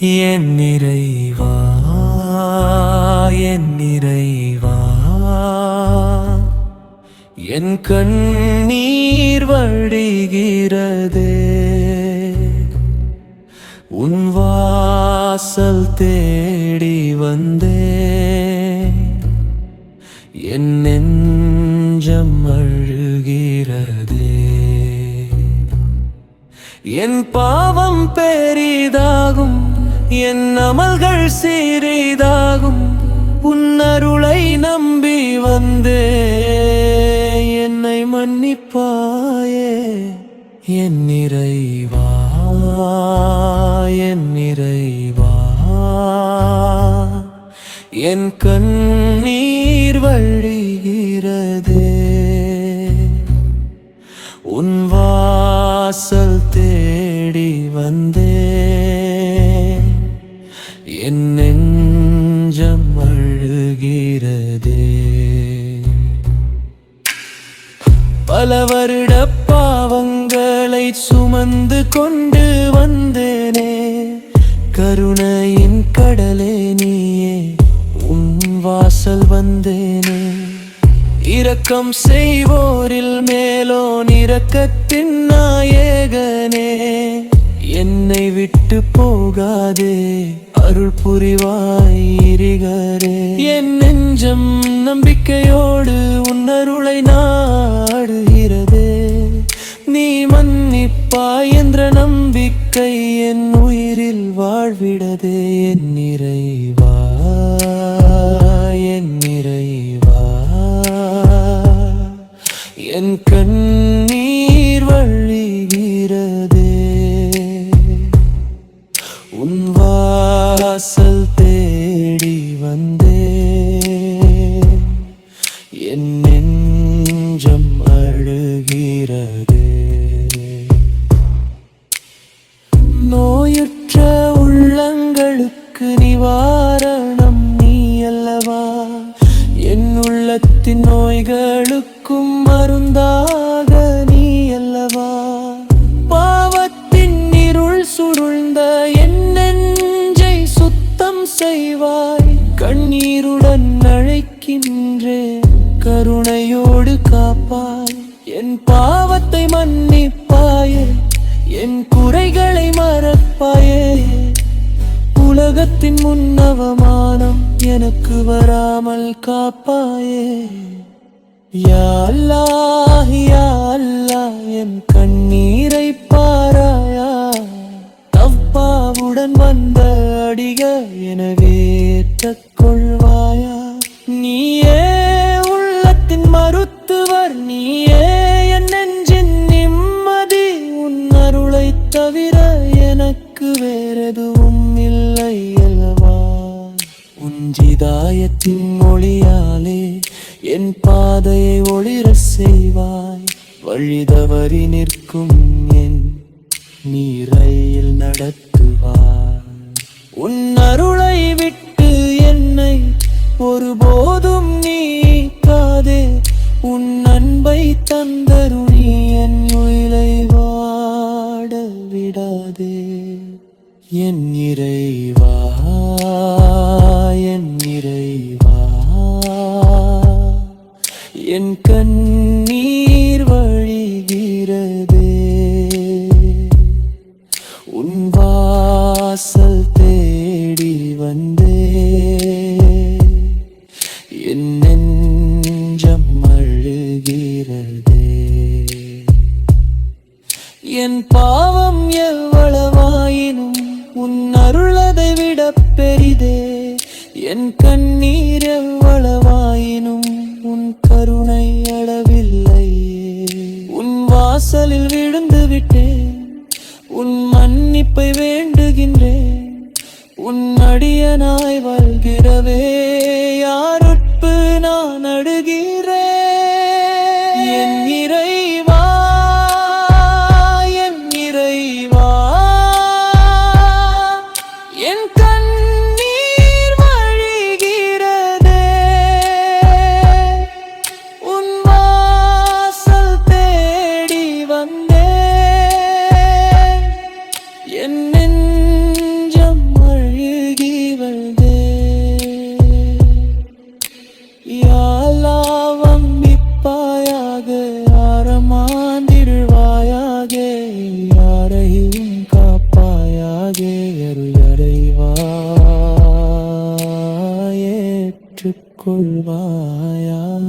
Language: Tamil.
என் நிறைவா, என் நிறைவா, என் கண்ணீர் வடிகிறதே, உன் வாசல் தேடி வந்தே, என் நெஞ்சம் அழுகிறதே. என் பாவம் பெரிதாகும், என் அமல்கள் சிறிதாகும், உன் அருளை நம்பி வந்தே, என்னை மன்னிப்பாயே. என் நிறைவா, என் நிறைவா, என் கண்ணீர் வழிகிறதே, உன் வாசல் தேடி வந்தே, என் நெஞ்சம் அழுகிறதே. பல வருட பாவங்களை சுமந்து கொண்டு வந்தேனே, கருணையின் கடலே நீயே, உன் வாசல் வந்தேனே. இரக்கம் செய்வோரில் மேலோன் இரக்கத்தின் நாயகனே, என்னை விட்டு போகாதே, அருள் புரிவாய் இரீகரே. என் நெஞ்சம் நம்பிக்கையோடு உன் அருளை நாடுகிறதே, நீ மன்னிப்பாய் என்ற நம்பிக்கை என் உயிரில் வாழ்விடதே. என் நிறைவா, என் நிறைவா, என் கண்ணீர் வழிகிறதே, உன் வாசல் தேடி வந்தே, என் நெஞ்சம் அழுகிறதே. நோயுற்ற உள்ளங்களுக்கு நிவாரணம் நீ அல்லவா, என் உள்ளத்தின் நோய்களுக்கும் மருந்தாக நீ அல்லவா. பாவத்தின் இருள் சுருழ்ந்த என் நெஞ்சை சுத்தம் செய்வாய், கண்ணீருடன் அழைக்கின்றேன், கருணையோடு காப்பாய். என் பாவத்தை மன்னிப்பாயே, என் குறைகளை மறப்பாயே, உலகத்தின் முன்னவமானம் எனக்கு வராமல் காப்பாயே. யா அல்லாஹ், யா அல்லாஹ், என் கண்ணீரை பாராயா, தவ்பாவுடன் வந்த அடிக எனவே கொள்வாயா. நீயே உள்ளத்தின் மருத்துவர், நீயே என் நெஞ்சின் நிம்மதி, உன் அருளை தவிர எனக்கு வேறெதுவும் இல்லை அல்லவா. உன் ஹிதாயத்தின் மொழியாலே என் பாதையை ஒளிர செய்வாய், வழிதவறி நிற்கும் என் நீரையில் நடத்துவாய். உன் அருளை விட்டு என்னை ஒருபோதும் நீக்காதே, உன் அன்பை தந்தருளி என் உயிரை வாட விடாதே. என் இறைவா, என் இறைவா, என் கண்ணீர் வழிகிறதே, உன் வாசல் தேடி வந்தே, என் நெஞ்சம் அழுகிறதே. என் பாவம் எவ்வளவாயினும் உன் அருளதை விட பெரிதே, என் கண்ணீர் எவ்வளவாயினும் உன் கருணை அளவில் கொள்வாயாக.